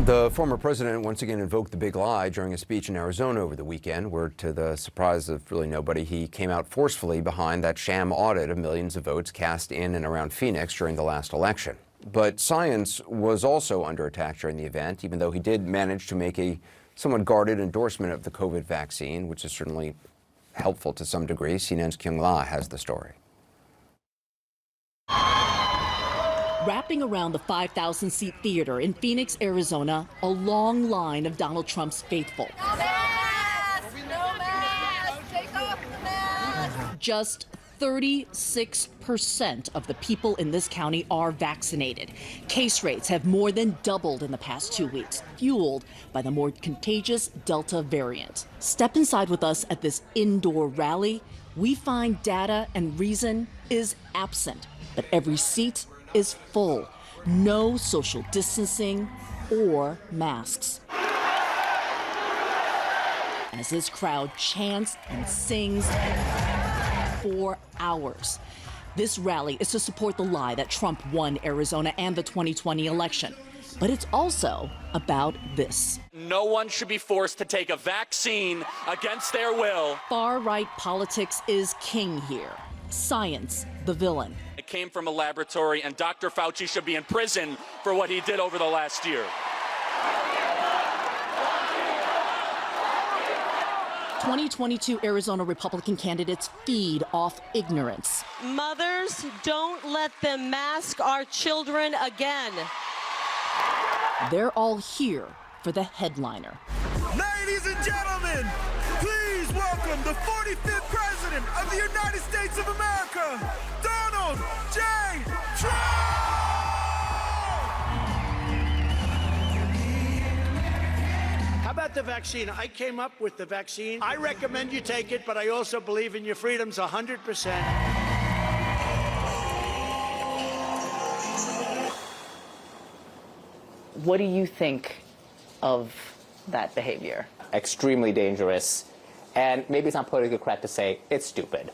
The former president once again invoked the big lie during a speech in Arizona over the weekend, where, to the surprise of really nobody, he came out forcefully behind that sham audit of millions of votes cast in and around Phoenix during the last election. But science was also under attack during the event, even though he did manage to make a somewhat guarded endorsement of the COVID vaccine, which is certainly helpful to some degree. CNN's Kyung La has the story. Wrapping around the 5,000-seat theater in Phoenix, Arizona, a long line of Donald Trump's faithful. No mask! No mask! Take off the mask! Just 36% of the people in this county are vaccinated. Case rates have more than doubled in the past 2 weeks, fueled by the more contagious Delta variant. Step inside with us at this indoor rally. We find data and reason is absent, but every seat is full. No social distancing or masks. As this crowd chants and sings for hours. This rally is to support the lie that Trump won Arizona and the 2020 election. But it's also about this. No one should be forced to take a vaccine against their will. Far-right politics is king here. Science, the villain. It came from a laboratory, and Dr. Fauci should be in prison for what he did over the last year. 2022 Arizona Republican candidates feed off ignorance. Mothers, don't let them mask our children again. They're all here for the headliner. Ladies and gentlemen, please welcome the 45th President of the United States of America, Donald J. Trump! How about the vaccine? I came up with the vaccine. I recommend you take it, but I also believe in your freedoms 100%. What do you think of that behavior? Extremely dangerous, and maybe it's not politically correct to say it's stupid.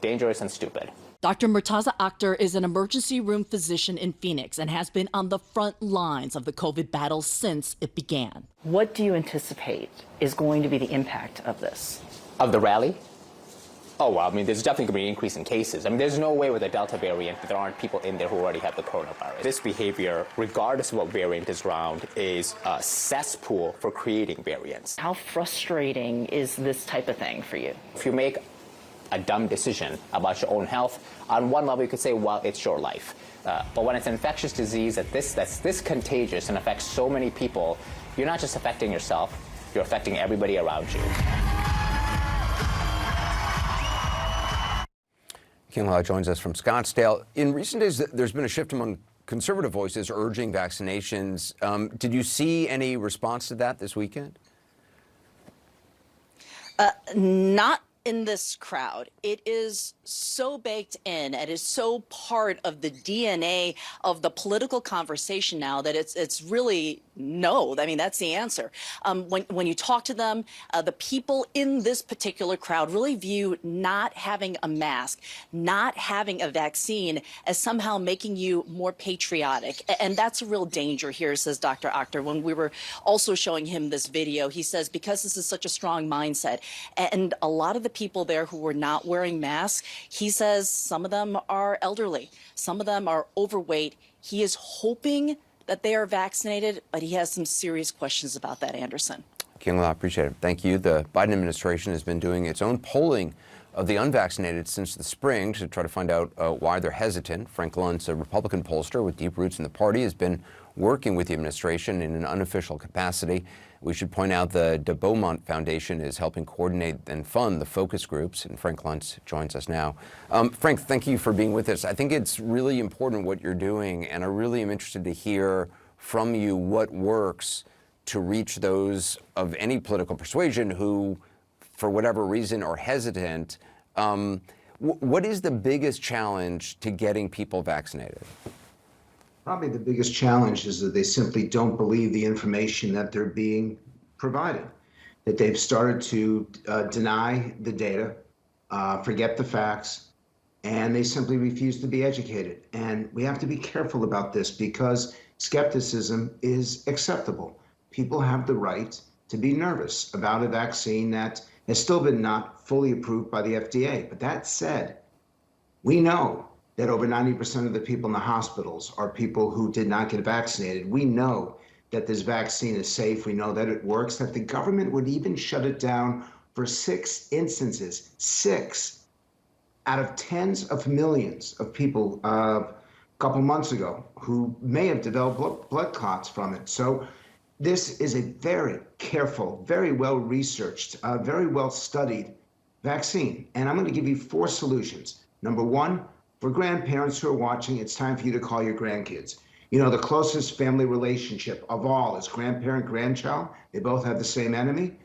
Dangerous and stupid. Dr. Murtaza Akhtar is an emergency room physician in Phoenix and has been on the front lines of the COVID battle since it began. What do you anticipate is going to be the impact of this? Of the rally? Oh, well, I mean, there's definitely going to be an increase in cases. I mean, there's no way with the Delta variant that there aren't people in there who already have the coronavirus. This behavior, regardless of what variant is around, is a cesspool for creating variants. How frustrating is this type of thing for you? If you make a dumb decision about your own health, on one level you could say, well, it's your life. But when it's an infectious disease that's this contagious and affects so many people, you're not just affecting yourself, you're affecting everybody around you. Kyung La joins us from Scottsdale. In recent days, there's been a shift among conservative voices urging vaccinations. Did you see any response to that this weekend? Not in this crowd. It is so baked in and is so part of the DNA of the political conversation now that it's really no. I mean, that's the answer. When you talk to them, the people in this particular crowd really view not having a mask, not having a vaccine as somehow making you more patriotic. And that's a real danger here, says Dr. Akhtar. When we were also showing him this video, he says, because this is such a strong mindset, and a lot of the people there who were not wearing masks, he says some of them are elderly, some of them are overweight. He is hoping that they are vaccinated, but he has some serious questions about that, Anderson. Kyung La, appreciate it. Thank you. The Biden administration has been doing its own polling of the unvaccinated since the spring to try to find out why they're hesitant. Frank Luntz, a Republican pollster with deep roots in the party, has been working with the administration in an unofficial capacity. We should point out the De Beaumont Foundation is helping coordinate and fund the focus groups, and Frank Luntz joins us now. Frank, thank you for being with us. I think it's really important what you're doing, and I really am interested to hear from you what works to reach those of any political persuasion who, for whatever reason, are hesitant. What is the biggest challenge to getting people vaccinated? Probably the biggest challenge is that they simply don't believe the information that they're being provided, that they've started to deny the data, forget the facts, and they simply refuse to be educated. And we have to be careful about this because skepticism is acceptable. people have the right to be nervous about a vaccine that has still been not fully approved by the FDA. But that said, we know that over 90% of the people in the hospitals are people who did not get vaccinated. We know that this vaccine is safe. We know that it works, that the government would even shut it down for 6 instances, 6 out of tens of millions of people a couple months ago who may have developed blood clots from it. So this is a very careful, very well-researched, very well-studied vaccine. And I'm going to give you 4 solutions. Number 1, for grandparents who are watching, it's time for you to call your grandkids. You know, the closest family relationship of all is grandparent-grandchild. They both have the same enemy.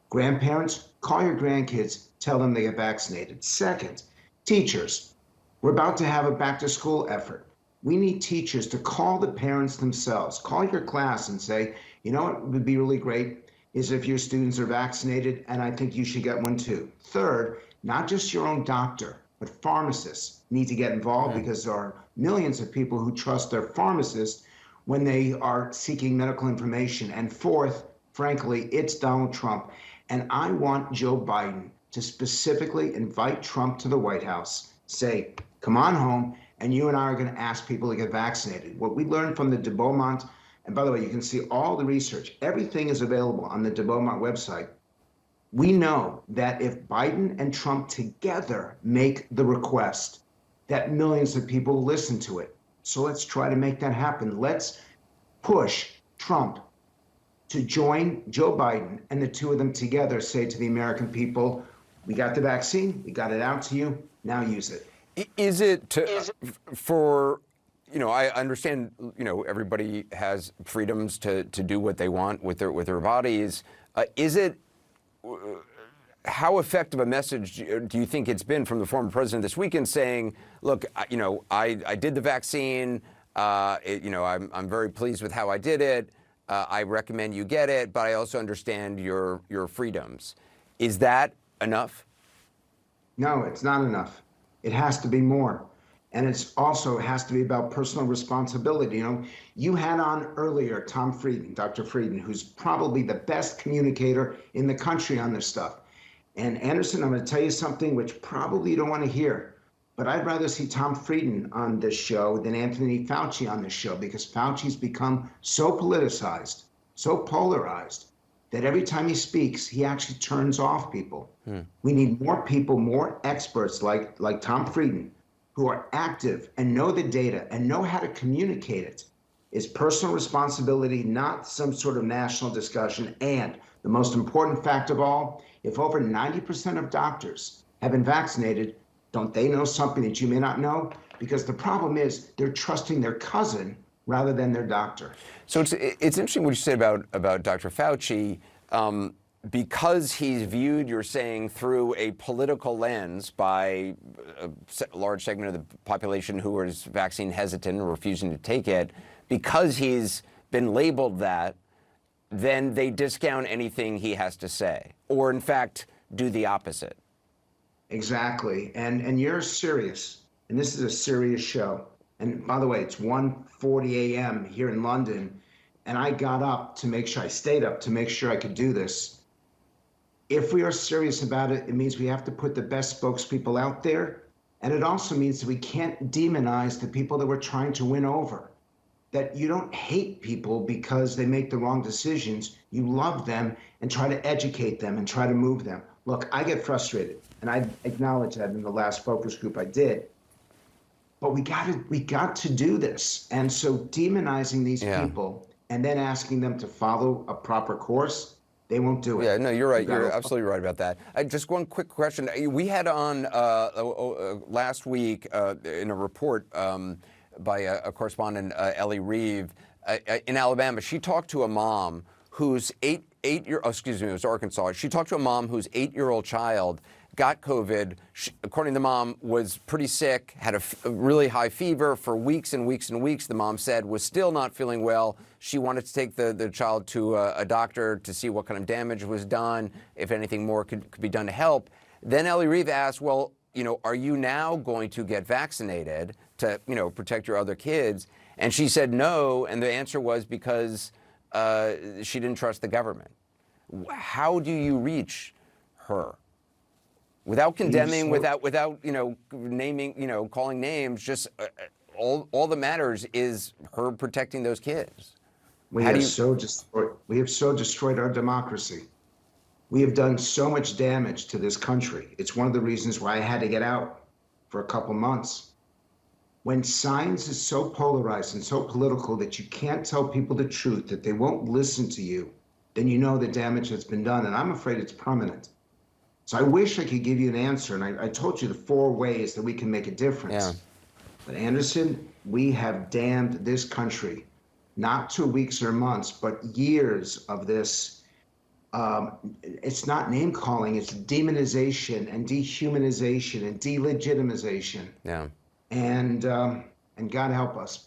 Grandparents, call your grandkids, tell them they get vaccinated. Second, teachers. We're about to have a back-to-school effort. We need teachers to call the parents themselves. Call your class and say, you know what would be really great is if your students are vaccinated, and I think you should get one too. Third, not just your own doctor, but pharmacists need to get involved because there are millions of people who trust their pharmacists when they are seeking medical information. And fourth, frankly, it's Donald Trump. And I want Joe Biden to specifically invite Trump to the White House, say, come on home, and you and I are going to ask people to get vaccinated. What we learned from the de Beaumont, and by the way, you can see all the research, everything is available on the de Beaumont website. We know that if Biden and Trump together make the request, that millions of people will listen to it. So let's try to make that happen. Let's push Trump to join Joe Biden, and the two of them together say to the American people, we got the vaccine, we got it out to you, now use it. Is it for, you know, I understand, you know, everybody has freedoms to do what they want with their bodies. Is it, how effective a message do you think it's been from the former president this weekend saying, look, you know, I did the vaccine, you know, I'm very pleased with how I did it. I recommend you get it, but I also understand your freedoms. Is that enough? No, it's not enough. It has to be more. And it's also has to be about personal responsibility. You know, you had on earlier Tom Frieden, Dr. Frieden, who's probably the best communicator in the country on this stuff. And Anderson, I'm going to tell you something which probably you don't want to hear, but I'd rather see Tom Frieden on this show than Anthony Fauci on this show, because Fauci's become so politicized, so polarized, that every time he speaks, he actually turns off people. We need more people, more experts like Tom Frieden, who are active and know the data and know how to communicate it. It's personal responsibility, not some sort of national discussion. And the most important fact of all, if over 90% of doctors have been vaccinated, don't they know something that you may not know? Because the problem is they're trusting their cousin rather than their doctor. So it's interesting what you said about Dr. Fauci. Because he's viewed, you're saying, through a political lens by a large segment of the population who is vaccine hesitant or refusing to take it, because he's been labeled that, then they discount anything he has to say, or in fact, do the opposite. Exactly. And you're serious. And this is a serious show. And by the way, it's 1:40 a.m. here in London. And I got up to make sure, I stayed up to make sure I could do this. If we are serious about it, it means we have to put the best spokespeople out there. And it also means that we can't demonize the people that we're trying to win over. That you don't hate people because they make the wrong decisions. You love them and try to educate them and try to move them. Look, I get frustrated, and I acknowledge that in the last focus group I did. But we got to do this. And so demonizing these people and then asking them to follow a proper course, they won't do it. Yeah, no, you're right. You're absolutely right about that. Just one quick question. We had on last week in a report by a correspondent, Ellie Reeve, in Alabama. She talked to a mom whose it was Arkansas. She talked to a mom whose 8-year-old child got COVID. She, according to the mom, was pretty sick, had a really high fever for weeks and weeks and weeks, the mom said, was still not feeling well. She wanted to take the child to a doctor to see what kind of damage was done, if anything more could be done to help. Then Ellie Reeve asked, well, you know, are you now going to get vaccinated to, you know, protect your other kids? And she said no, and the answer was because she didn't trust the government. How do you reach her? Without condemning, without naming, calling names, just all that matters is her protecting those kids. We have so destroyed our democracy. We have done so much damage to this country. It's one of the reasons why I had to get out for a couple months. When science is so polarized and so political that you can't tell people the truth, that they won't listen to you, then you know the damage that's been done, and I'm afraid it's permanent. So I wish I could give you an answer, and I told you the 4 ways that we can make a difference. Yeah. But Anderson, we have damned this country, not 2 weeks or months, but years of this. It's not name calling, it's demonization and dehumanization and delegitimization. Yeah. And God help us.